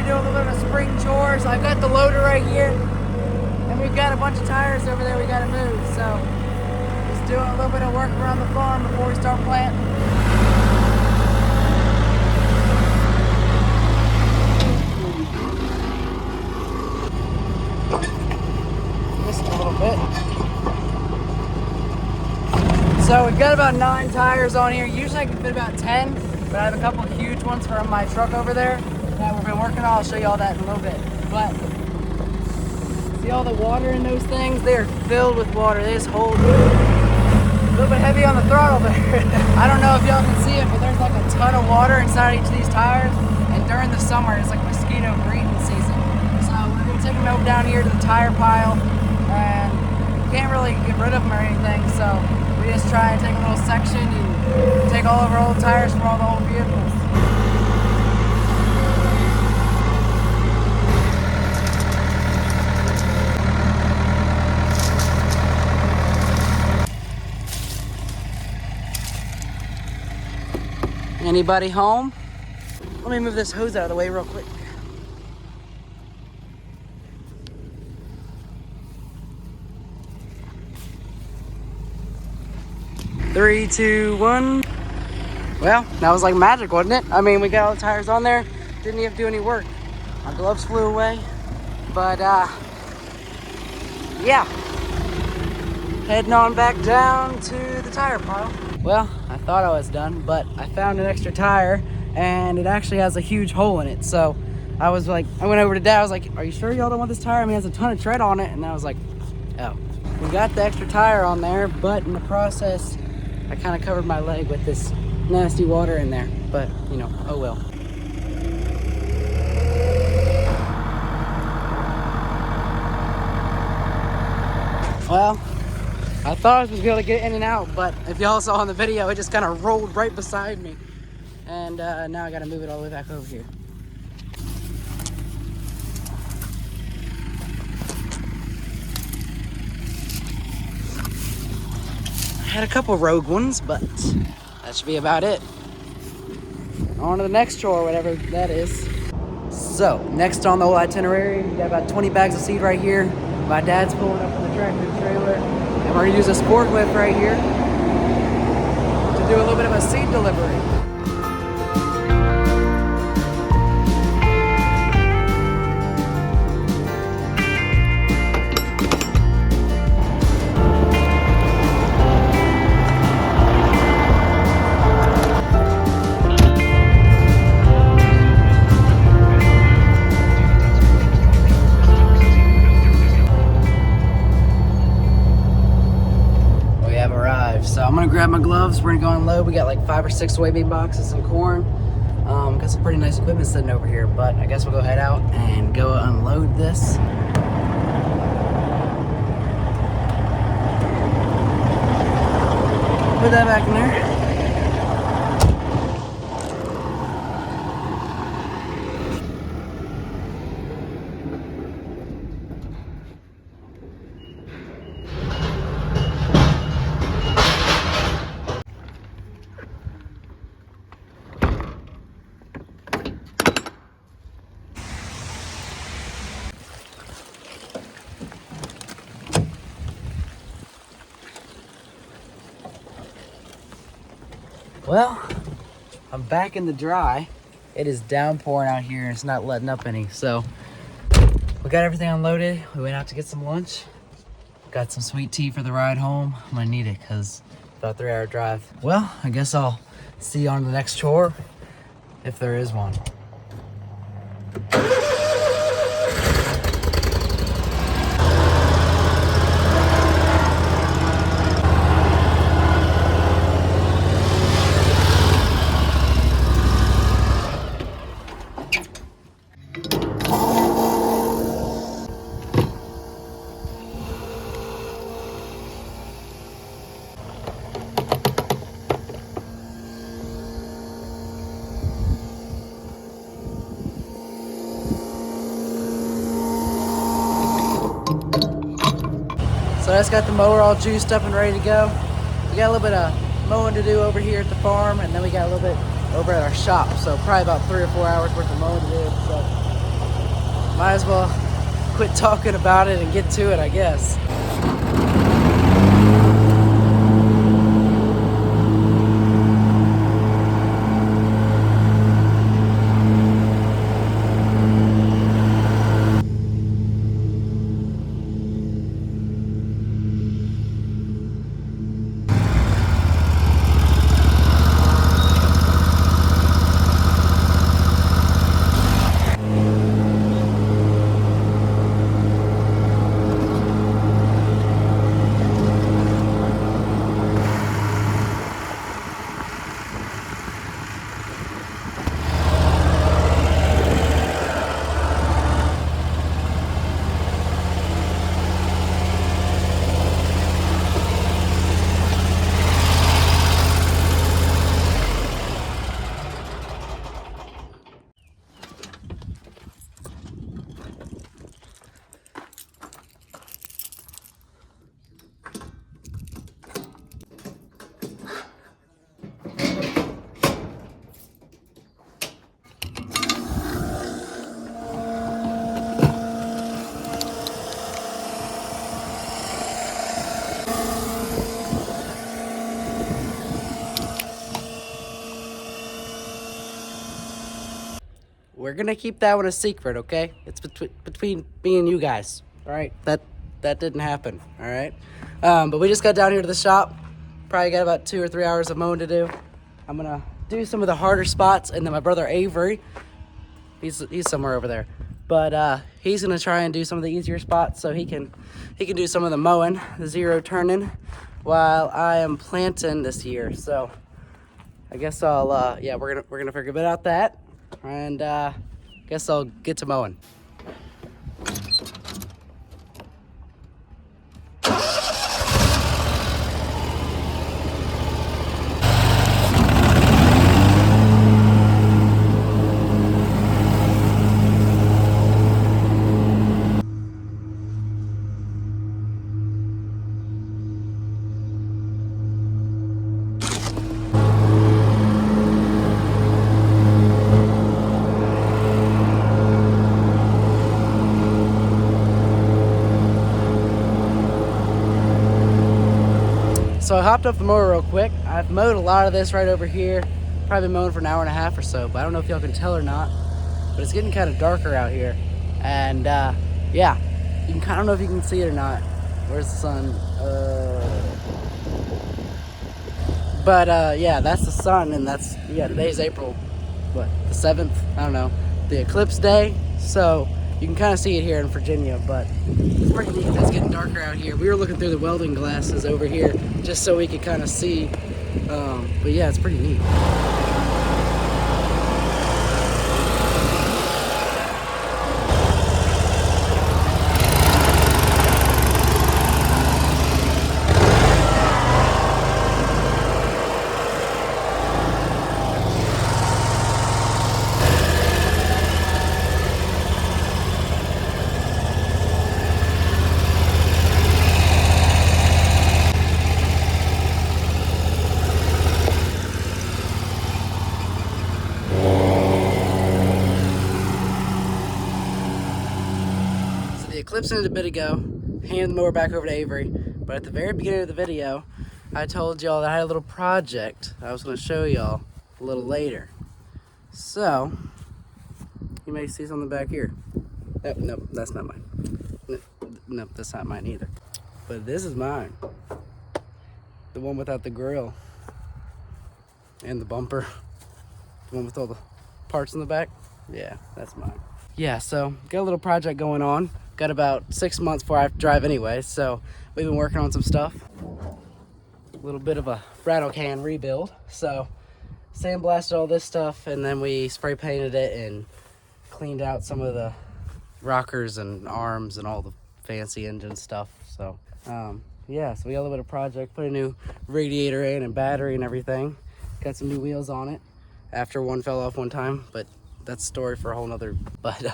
doing a little bit of spring chores. I've got the loader right here, and we've got a bunch of tires over there we gotta move. So just doing a little bit of work around the farm before we start planting. Missed a little bit. So we've got about 9 tires on here. Usually I can fit about 10, but I have a couple huge ones from my truck over there that we've been working on. I'll show you all that in a little bit. But see all the water in those things? They are filled with water. They just hold a little bit heavy on the throttle there. I don't know if y'all can see it, but there's like a ton of water inside each of these tires. And during the summer, it's like mosquito breeding season. So we're gonna take them over down here to the tire pile, and can't really get rid of them or anything. So we just try and take a little section and take all of our old tires from all the old vehicles. Anybody home? Let me move this hose out of the way real quick. Three, two, one. Well, that was like magic, wasn't it? I mean, we got all the tires on there. Didn't even have to do any work. My gloves flew away. But, yeah. Heading on back down to the tire pile. Well, I thought I was done, but I found an extra tire, and it actually has a huge hole in it. So I was like, I went over to Dad. I was like, are you sure y'all don't want this tire? I mean, it has a ton of tread on it. And I was like, oh. We got the extra tire on there, but in the process, I kind of covered my leg with this nasty water in there, but you know, oh well. Well, I thought I was gonna be able to get in and out, but if y'all saw in the video, it just kind of rolled right beside me. And now I gotta move it all the way back over here. Had a couple rogue ones, but that should be about it. On to the next chore, whatever that is. So, next on the whole itinerary, we got about 20 bags of seed right here. My dad's pulling up with the tractor trailer, and we're gonna use a sport lift right here to do a little bit of a seed delivery. So I'm gonna grab my gloves. We're gonna go unload. We got like 5 or 6 soybean boxes and corn. Got some pretty nice equipment sitting over here, but I guess we'll go head out and go unload this. Put that back in there. Well, I'm back in the dry. It is downpouring out here and it's not letting up any. So we got everything unloaded. We went out to get some lunch. Got some sweet tea for the ride home. I'm gonna need it because about a 3-hour drive. Well, I guess I'll see you on the next chore if there is one. So I just got the mower all juiced up and ready to go. We got a little bit of mowing to do over here at the farm, and then we got a little bit over at our shop. So probably about 3 or 4 hours worth of mowing to do. So might as well quit talking about it and get to it, I guess. We're gonna keep that one a secret, okay? It's between me and you guys, all right? That didn't happen, all right? But we just got down here to the shop. Probably got about 2 or 3 hours of mowing to do. I'm gonna do some of the harder spots, and then my brother Avery, he's somewhere over there, but he's gonna try and do some of the easier spots so he can do some of the mowing, the zero turning, while I am planting this year. So I guess I'll yeah, we're gonna figure a bit out that. And guess I'll get to mowing. So I hopped off the mower real quick. I've mowed a lot of this right over here. Probably been mowing for an hour and a half or so, but I don't know if y'all can tell or not, but it's getting kind of darker out here. And yeah, you can, I don't know if you can see it or not. Where's the sun? But yeah, that's the sun, and that's, yeah, today's April, what, the 7th? I don't know, the eclipse day. So you can kind of see it here in Virginia, but it's pretty neat. It's getting darker out here. We were looking through the welding glasses over here just so we could kind of see. But yeah, it's pretty neat. The eclipse ended a bit ago. Handed the mower back over to Avery. But at the very beginning of the video, I told y'all that I had a little project I was going to show y'all a little later. So, you may see something back here. Nope, that's not mine. Nope, that's not mine either. But this is mine. The one without the grill. And the bumper. The one with all the parts in the back. Yeah, that's mine. Yeah, so got a little project going on. Got about 6 months before I have to drive anyway, so we've been working on some stuff. A little bit of a rattle can rebuild. So sandblasted all this stuff, and then we spray painted it and cleaned out some of the rockers and arms and all the fancy engine stuff. So yeah, so we got a little bit of project, put a new radiator in and battery and everything. Got some new wheels on it after one fell off one time, but that's a story for a whole nother. But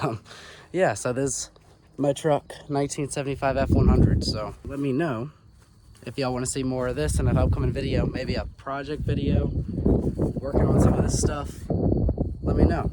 yeah, so this my truck 1975 F100. So let me know if y'all want to see more of this in an upcoming video, maybe a project video working on some of this stuff. Let me know.